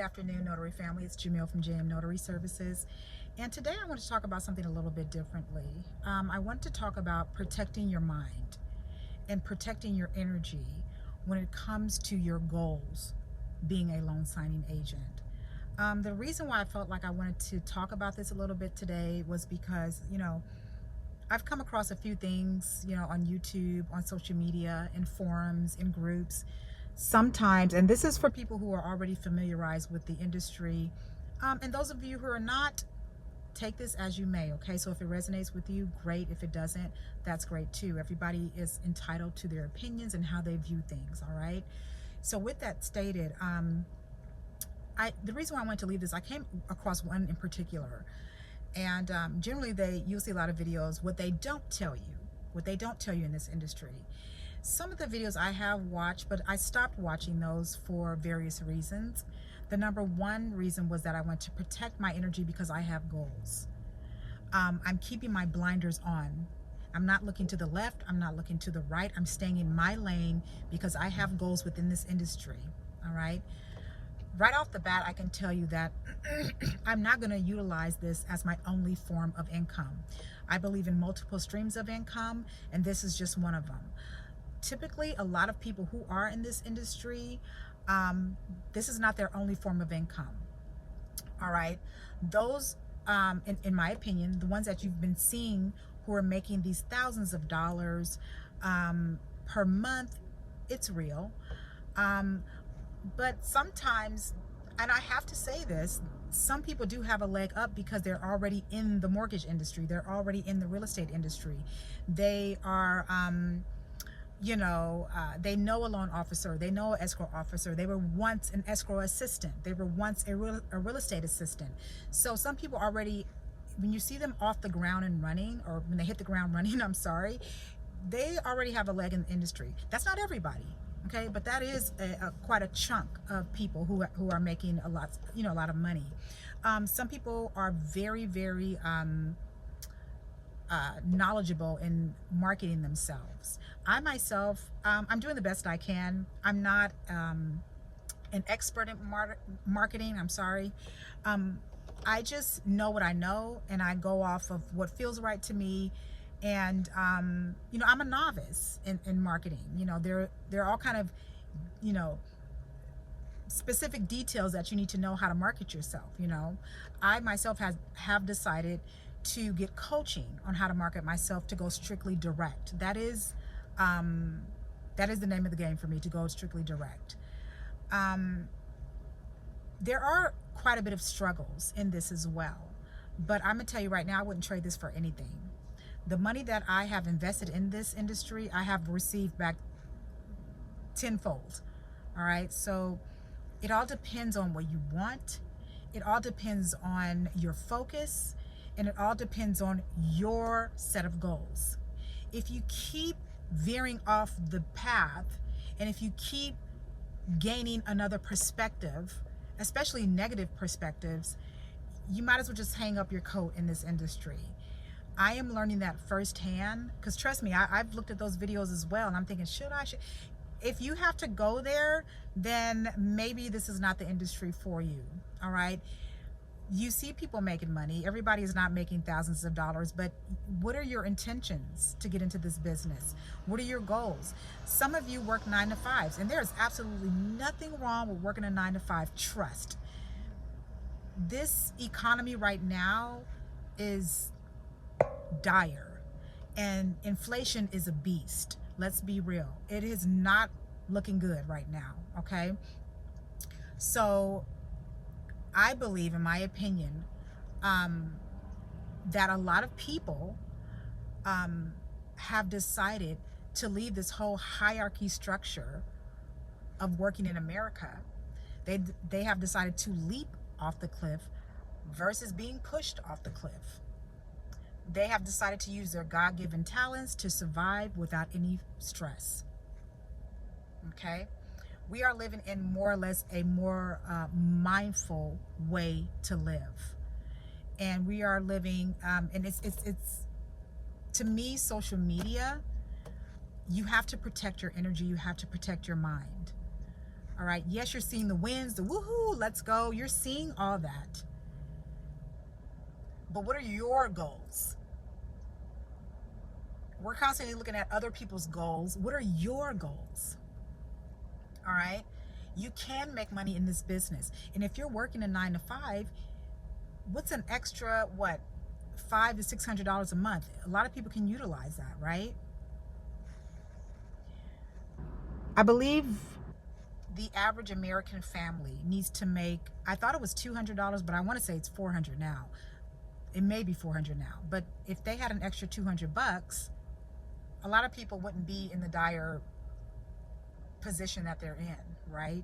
afternoon, Notary family. It's Jamil from JM Notary Services. And today I want to talk about something a little bit differently. I want to talk about protecting your mind and protecting your energy when it comes to your goals being a loan signing agent. The reason why I felt like I wanted to talk about this a little bit today was because, I've come across a few things, on YouTube, on social media, in forums, in groups. Sometimes, and this is for people who are already familiarized with the industry, and those of you who are not, take this as you may, okay? So if it resonates with you, great. If it doesn't, that's great too. Everybody is entitled to their opinions and how they view things, all right? So with that stated, the reason why I wanted to leave this, I came across one in particular. And generally you'll see a lot of videos, what they don't tell you in this industry. Some of the videos I have watched, but I stopped watching those for various reasons. The number one reason was that I want to protect my energy because I have goals. I'm keeping my blinders on. I'm not looking to the left, I'm not looking to the right. I'm staying in my lane because I have goals within this industry, all right? Right off the bat, I can tell you that I'm not going to utilize this as my only form of income. I believe in multiple streams of income, and this is just one of them. Typically, a lot of people who are in this industry, this is not their only form of income. All right. Those, in my opinion, the ones that you've been seeing who are making these thousands of dollars per month, it's real. But sometimes, and I have to say this, some people do have a leg up because they're already in the mortgage industry. They're already in the real estate industry. They are, they know a loan officer. They know an escrow officer. They were once an escrow assistant. They were once a real estate assistant. So some people already, when you see them off the ground and running, or when they hit the ground running, I'm sorry, they already have a leg in the industry. That's not everybody. Okay, but that is quite a chunk of people who are making a lot of money. Some people are very, very knowledgeable in marketing themselves. I myself, I'm doing the best I can. I'm not an expert in marketing. I'm sorry. I just know what I know, and I go off of what feels right to me. And I'm a novice in marketing. There are all kind of specific details that you need to know how to market yourself. I myself have decided to get coaching on how to market myself, to go strictly direct. That is the name of the game for me, to go strictly direct. There are quite a bit of struggles in this as well, but I'm gonna tell you right now, I wouldn't trade this for anything. The money that I have invested in this industry, I have received back tenfold. All right. So it all depends on what you want. It all depends on your focus, and it all depends on your set of goals. If you keep veering off the path, and if you keep gaining another perspective, especially negative perspectives, you might as well just hang up your coat in this industry. I am learning that firsthand, because trust me, I've looked at those videos as well, and I'm thinking, should I? If you have to go there, then maybe this is not the industry for you. All right. You see people making money. Everybody is not making thousands of dollars, but what are your intentions to get into this business? What are your goals? Some of you work 9 to 5s, and there's absolutely nothing wrong with working a 9 to 5. Trust. This economy right now is dire, and inflation is a beast. Let's be real. It is not looking good right now. Okay. So I believe, in my opinion, that a lot of people have decided to leave this whole hierarchy structure of working in America. They have decided to leap off the cliff versus being pushed off the cliff. They have decided to use their God-given talents to survive without any stress. Okay? We are living in more or less a more mindful way to live. And we are living, and it's to me, social media, you have to protect your energy, you have to protect your mind. All right. Yes, you're seeing the wins, the woohoo, let's go. You're seeing all that. But what are your goals? We're constantly looking at other people's goals. What are your goals? All right. You can make money in this business. And if you're working a 9 to 5, what's an extra, what, $500 to $600 a month? A lot of people can utilize that, right? I believe the average American family needs to make, I thought it was $200, but I want to say it's $400 now. It may be $400 now, but if they had an extra $200, a lot of people wouldn't be in the dire position that they're in, right?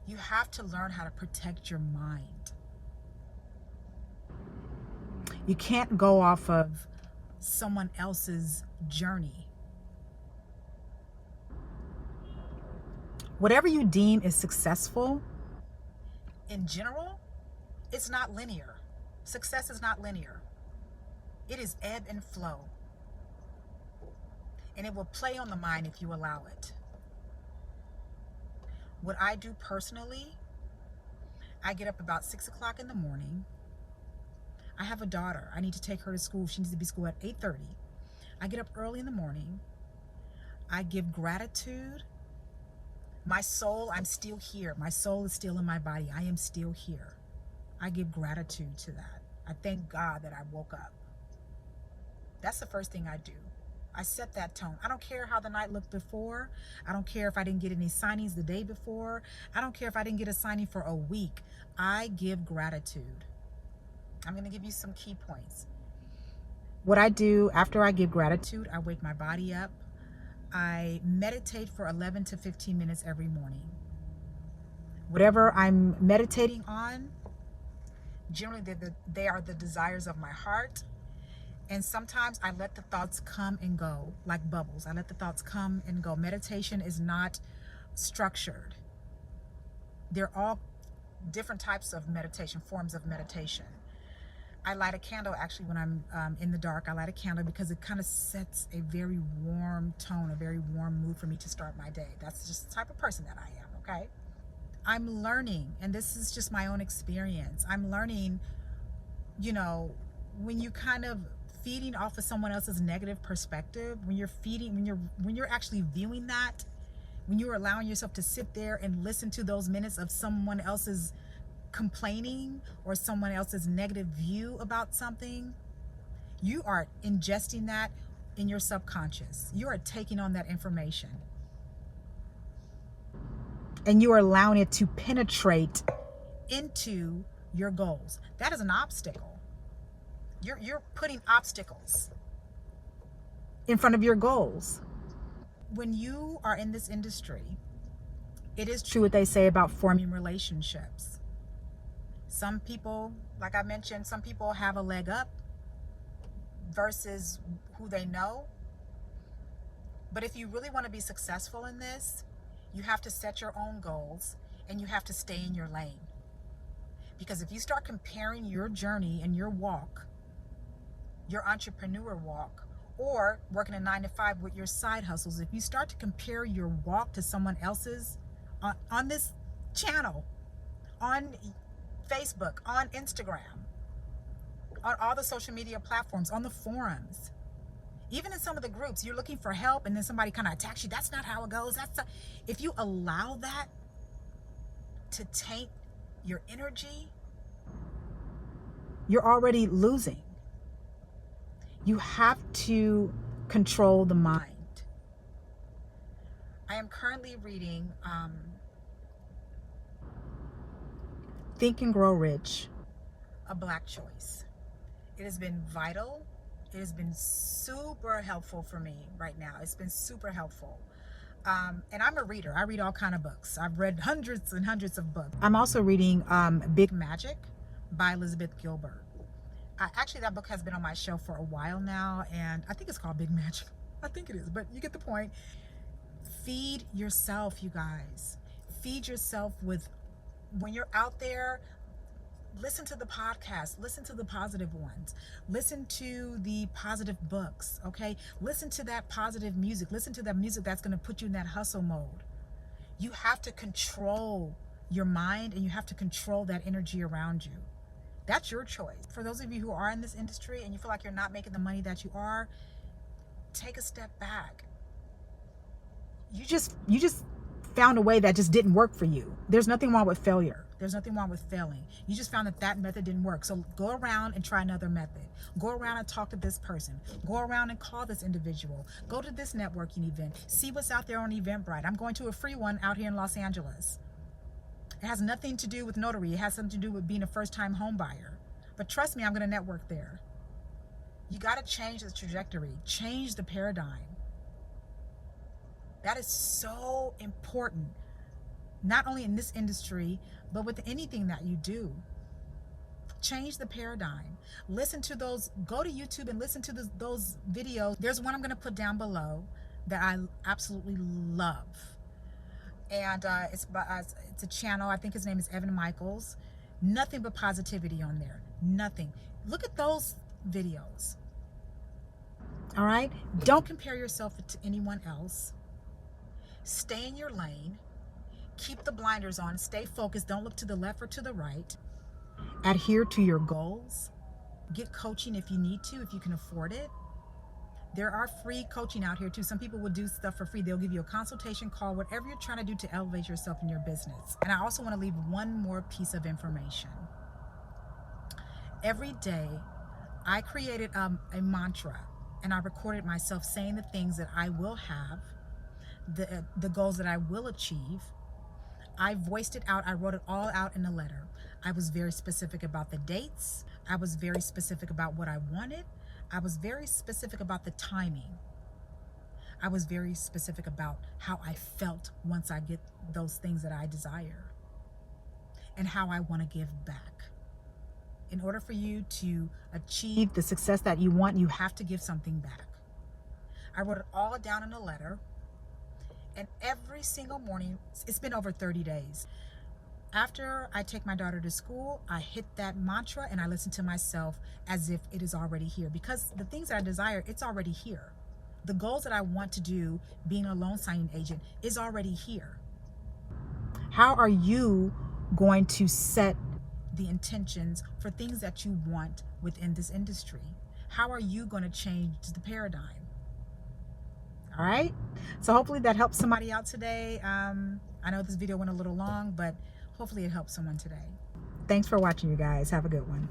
You have to learn how to protect your mind. You can't go off of someone else's journey. Whatever you deem is successful, in general, it's not linear. Success is not linear. It is ebb and flow. And it will play on the mind if you allow it. What I do personally, I get up about 6 o'clock in the morning. I have a daughter. I need to take her to school. She needs to be at school at 8:30. I get up early in the morning. I give gratitude. My soul, I'm still here. My soul is still in my body. I am still here. I give gratitude to that. I thank God that I woke up. That's the first thing I do. I set that tone. I don't care how the night looked before. I don't care if I didn't get any signings the day before. I don't care if I didn't get a signing for a week. I give gratitude. I'm going to give you some key points. What I do after I give gratitude, I wake my body up. I meditate for 11 to 15 minutes every morning. Whatever I'm meditating on, generally they are the desires of my heart. And sometimes I let the thoughts come and go like bubbles. I let the thoughts come and go. Meditation is not structured. They're all different types of meditation, forms of meditation. I light a candle actually when I'm in the dark. I light a candle because it kind of sets a very warm tone, a very warm mood for me to start my day. That's just the type of person that I am, okay? I'm learning, and this is just my own experience. I'm learning, you know, when you kind of feeding off of someone else's negative perspective, when you're actually viewing that, when you're allowing yourself to sit there and listen to those minutes of someone else's complaining or someone else's negative view about something, you are ingesting that in your subconscious. You are taking on that information and you are allowing it to penetrate into your goals. That is an obstacle. You're putting obstacles in front of your goals. When you are in this industry, it is true what they say about forming relationships. Some people, like I mentioned, some people have a leg up versus who they know. But if you really want to be successful in this, you have to set your own goals and you have to stay in your lane. Because if you start comparing your journey and your walk, your entrepreneur walk, or working a 9 to 5 with your side hustles, if you start to compare your walk to someone else's on this channel, on Facebook, on Instagram, on all the social media platforms, on the forums, even in some of the groups, you're looking for help and then somebody kind of attacks you. That's not how it goes. If you allow that to taint your energy, you're already losing. You have to control the mind. I am currently reading Think and Grow Rich, A Black Choice. It has been vital. It has been super helpful for me right now. It's been super helpful. And I'm a reader. I read all kinds of books. I've read hundreds and hundreds of books. I'm also reading Big Magic by Elizabeth Gilbert. Actually, that book has been on my shelf for a while now, and I think it's called Big Magic. I think it is, but you get the point. Feed yourself, you guys. Feed yourself with, when you're out there, listen to the podcast, listen to the positive ones, listen to the positive books, okay? Listen to that positive music, listen to that music that's gonna put you in that hustle mode. You have to control your mind, and you have to control that energy around you. That's your choice. For those of you who are in this industry and you feel like you're not making the money that you are, take a step back. You just found a way that just didn't work for you. There's nothing wrong with failure. There's nothing wrong with failing. You just found that method didn't work. So go around and try another method. Go around and talk to this person. Go around and call this individual. Go to this networking event. See what's out there on Eventbrite. I'm going to a free one out here in Los Angeles. It has nothing to do with notary. It has something to do with being a first-time home buyer. But trust me, I'm going to network there. You got to change the trajectory. Change the paradigm. That is so important, not only in this industry, but with anything that you do. Change the paradigm. Listen to those, go to YouTube and listen to those videos. There's one I'm going to put down below that I absolutely love. And it's a channel, I think his name is Evan Michaels. Nothing but positivity on there. Nothing. Look at those videos. All right? Don't compare yourself to anyone else. Stay in your lane. Keep the blinders on. Stay focused. Don't look to the left or to the right. Adhere to your goals. Get coaching if you need to, if you can afford it. There are free coaching out here too. Some people will do stuff for free. They'll give you a consultation call, whatever you're trying to do to elevate yourself in your business. And I also want to leave one more piece of information. Every day, I created a mantra, and I recorded myself saying the things that I will have, the goals that I will achieve. I voiced it out. I wrote it all out in a letter. I was very specific about the dates. I was very specific about what I wanted. I was very specific about the timing. I was very specific about how I felt once I get those things that I desire, and how I want to give back. In order for you to achieve the success that you want, you have to give something back. I wrote it all down in a letter. And every single morning, it's been over 30 days. After I take my daughter to school, I hit that mantra and I listen to myself as if it is already here. Because the things that I desire, it's already here. The goals that I want to do, being a loan signing agent, is already here. How are you going to set the intentions for things that you want within this industry? How are you going to change the paradigm? All right, so hopefully that helps somebody out today. I know this video went a little long, but hopefully it helps someone today. Thanks for watching, you guys. Have a good one.